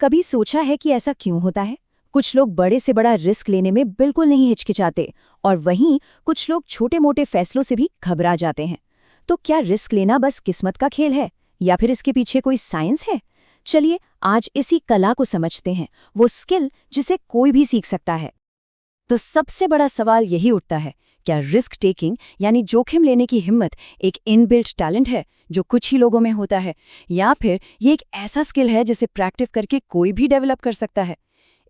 कभी सोचा है कि ऐसा क्यों होता है? कुछ लोग बड़े से बड़ा रिस्क लेने में बिल्कुल नहीं हिचकिचाते और वहीं कुछ लोग छोटे-मोटे फैसलों से भी घबरा जाते हैं। तो क्या रिस्क लेना बस किस्मत का खेल है या फिर इसके पीछे कोई साइंस है? चलिए आज इसी कला को समझते हैं, वो स्किल जिसे कोई भी सीख सकता है। तो सबसे बड़ा सवाल यही उठता है, क्या रिस्क टेकिंग यानी जोखिम लेने की हिम्मत एक इनबिल्ट टैलेंट है जो कुछ ही लोगों में होता है, या फिर ये एक ऐसा स्किल है जिसे प्रैक्टिस करके कोई भी डेवलप कर सकता है?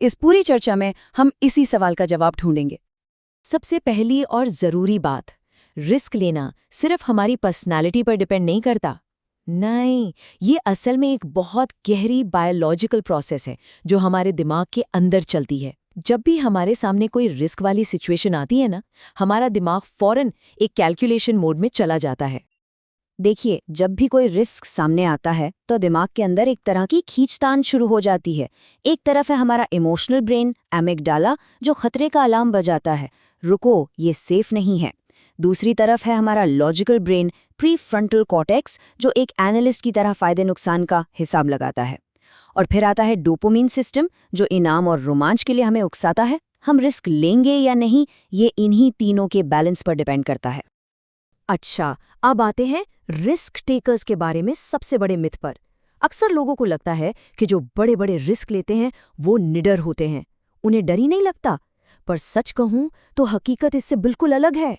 इस पूरी चर्चा में हम इसी सवाल का जवाब ढूंढेंगे। सबसे पहली और ज़रूरी बात, रिस्क लेना सिर्फ हमारी पर्सनालिटी पर डिपेंड नहीं करता। नहीं, ये असल में एक बहुत गहरी बायोलॉजिकल प्रोसेस है जो हमारे दिमाग के अंदर चलती है। जब भी हमारे सामने कोई रिस्क वाली सिचुएशन आती है ना, हमारा दिमाग फौरन एक कैलकुलेशन मोड में चला जाता है। देखिए, जब भी कोई रिस्क सामने आता है तो दिमाग के अंदर एक तरह की खींचतान शुरू हो जाती है। एक तरफ है हमारा इमोशनल ब्रेन एमिगडाला, जो खतरे का अलार्म बजाता है, रुको ये सेफ नहीं है। दूसरी तरफ है हमारा लॉजिकल ब्रेन प्रीफ्रंटल कॉर्टेक्स, जो एक एनालिस्ट की तरह फायदे नुकसान का हिसाब लगाता है। और फिर आता है डोपामिन सिस्टम, जो इनाम और रोमांच के लिए हमें उकसाता है। हम रिस्क लेंगे या नहीं, ये इन्हीं तीनों के बैलेंस पर डिपेंड करता है। अच्छा, अब आते हैं रिस्क टेकर्स के बारे में सबसे बड़े मिथ पर। अक्सर लोगों को लगता है कि जो बड़े बड़े रिस्क लेते हैं वो निडर होते हैं, उन्हें डर ही नहीं लगता। पर सच कहूं तो हकीकत इससे बिल्कुल अलग है।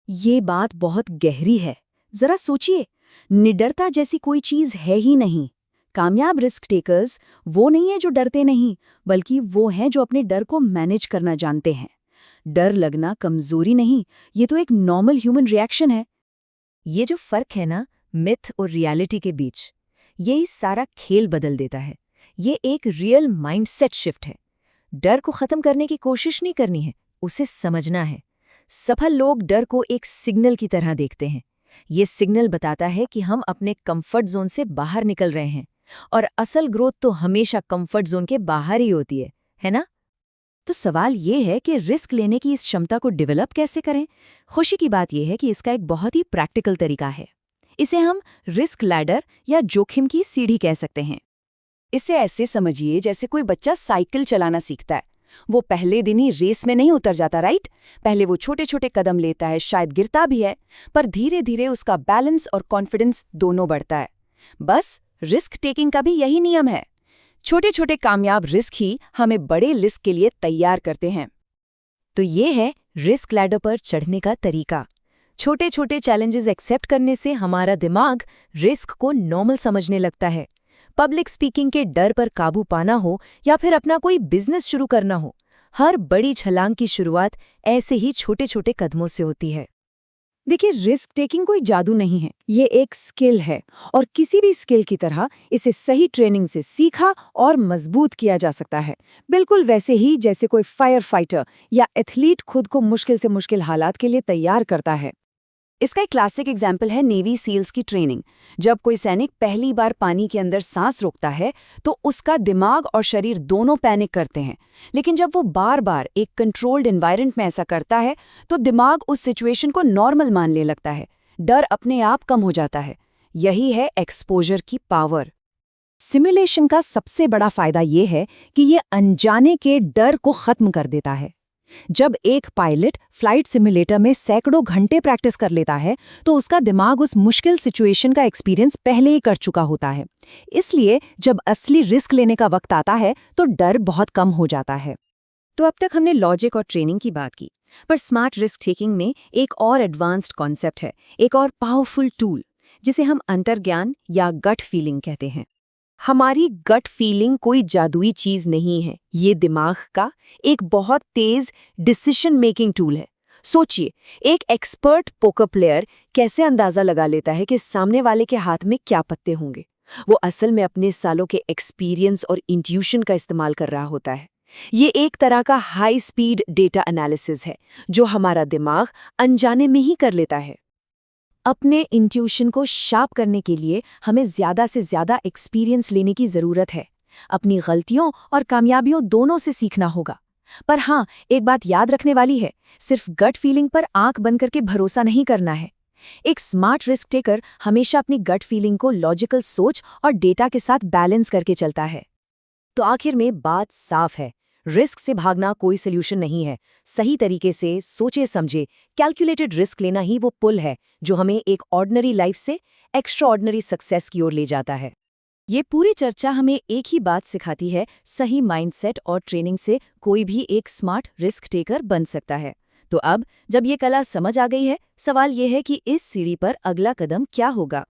ये बात बहुत गहरी है। जरा सोचिए, निडरता जैसी कोई चीज है ही नहीं। कामयाब रिस्क टेकर्स वो नहीं है जो डरते नहीं, बल्कि वो हैं जो अपने डर को मैनेज करना जानते हैं। डर लगना कमजोरी नहीं, ये तो एक नॉर्मल ह्यूमन रिएक्शन है। ये जो फर्क है ना मिथ और रियलिटी के बीच, यही सारा खेल बदल देता है। ये एक रियल माइंडसेट शिफ्ट है। डर को खत्म करने की कोशिश नहीं करनी है, उसे समझना है। सफल लोग डर को एक सिग्नल की तरह देखते हैं। ये सिग्नल बताता है कि हम अपने कंफर्ट जोन से बाहर निकल रहे हैं, और असल ग्रोथ तो हमेशा कंफर्ट जोन के बाहर ही होती है ना? तो सवाल ये है कि रिस्क लेने की इस क्षमता को डेवलप कैसे करें? खुशी की बात यह है कि इसका एक बहुत ही प्रैक्टिकल तरीका है। इसे हम रिस्क लैडर या जोखिम की सीढ़ी कह सकते हैं। इसे ऐसे समझिए जैसे कोई बच्चा साइकिल चलाना सीखता है। वो पहले दिन ही रेस में नहीं उतर जाता, राइट? पहले वो छोटे छोटे कदम लेता है, शायद गिरता भी है, पर धीरे धीरे उसका बैलेंस और कॉन्फिडेंस दोनों बढ़ता है। बस रिस्क टेकिंग का भी यही नियम है। छोटे छोटे कामयाब रिस्क ही हमें बड़े रिस्क के लिए तैयार करते हैं। तो ये है रिस्क लैडर पर चढ़ने का तरीका। छोटे छोटे चैलेंजेस एक्सेप्ट करने से हमारा दिमाग रिस्क को नॉर्मल समझने लगता है। पब्लिक स्पीकिंग के डर पर काबू पाना हो या फिर अपना कोई बिजनेस शुरू करना हो, हर बड़ी छलांग की शुरुआत ऐसे ही छोटे छोटे कदमों से होती है। देखिए, रिस्क टेकिंग कोई जादू नहीं है, ये एक स्किल है, और किसी भी स्किल की तरह इसे सही ट्रेनिंग से सीखा और मजबूत किया जा सकता है। बिल्कुल वैसे ही जैसे कोई फायर फाइटर या एथलीट खुद को मुश्किल से मुश्किल हालात के लिए तैयार करता है। इसका एक क्लासिक एग्जाम्पल है नेवी सील्स की ट्रेनिंग। जब कोई सैनिक पहली बार पानी के अंदर सांस रोकता है तो उसका दिमाग और शरीर दोनों पैनिक करते हैं, लेकिन जब वो बार बार एक कंट्रोल्ड एनवायरनमेंट में ऐसा करता है तो दिमाग उस सिचुएशन को नॉर्मल मानने लगता है। डर अपने आप कम हो जाता है। यही है एक्सपोजर की पावर। सिमुलेशन का सबसे बड़ा फायदा ये है कि ये अनजाने के डर को खत्म कर देता है। जब एक पायलट फ्लाइट सिमुलेटर में सैकड़ों घंटे प्रैक्टिस कर लेता है तो उसका दिमाग उस मुश्किल सिचुएशन का एक्सपीरियंस पहले ही कर चुका होता है। इसलिए जब असली रिस्क लेने का वक्त आता है तो डर बहुत कम हो जाता है। तो अब तक हमने लॉजिक और ट्रेनिंग की बात की, पर स्मार्ट रिस्क टेकिंग में एक और एडवांस्ड कॉन्सेप्ट है, एक और पावरफुल टूल, जिसे हम अंतर्ज्ञान या गट फीलिंग कहते हैं। हमारी गट फीलिंग कोई जादुई चीज नहीं है, ये दिमाग का एक बहुत तेज डिसीजन मेकिंग टूल है। सोचिए, एक एक्सपर्ट पोकर प्लेयर कैसे अंदाजा लगा लेता है कि सामने वाले के हाथ में क्या पत्ते होंगे? वो असल में अपने सालों के एक्सपीरियंस और इंट्यूशन का इस्तेमाल कर रहा होता है। ये एक तरह का हाई स्पीड डेटा एनालिसिस है जो हमारा दिमाग अनजाने में ही कर लेता है। अपने इंट्यूशन को शार्प करने के लिए हमें ज़्यादा से ज़्यादा एक्सपीरियंस लेने की ज़रूरत है। अपनी गलतियों और कामयाबियों दोनों से सीखना होगा। पर हाँ, एक बात याद रखने वाली है, सिर्फ गट फीलिंग पर आंख बंद करके भरोसा नहीं करना है। एक स्मार्ट रिस्क टेकर हमेशा अपनी गट फीलिंग को लॉजिकल सोच और डेटा के साथ बैलेंस करके चलता है। तो आखिर में बात साफ है, रिस्क से भागना कोई सोल्यूशन नहीं है। सही तरीके से सोचे समझे कैलकुलेटेड रिस्क लेना ही वो पुल है जो हमें एक ऑर्डिनरी लाइफ से एक्स्ट्रा ऑर्डिनरी सक्सेस की ओर ले जाता है। ये पूरी चर्चा हमें एक ही बात सिखाती है, सही माइंडसेट और ट्रेनिंग से कोई भी एक स्मार्ट रिस्क टेकर बन सकता है। तो अब जब ये कला समझ आ गई है, सवाल ये है कि इस सीढ़ी पर अगला कदम क्या होगा।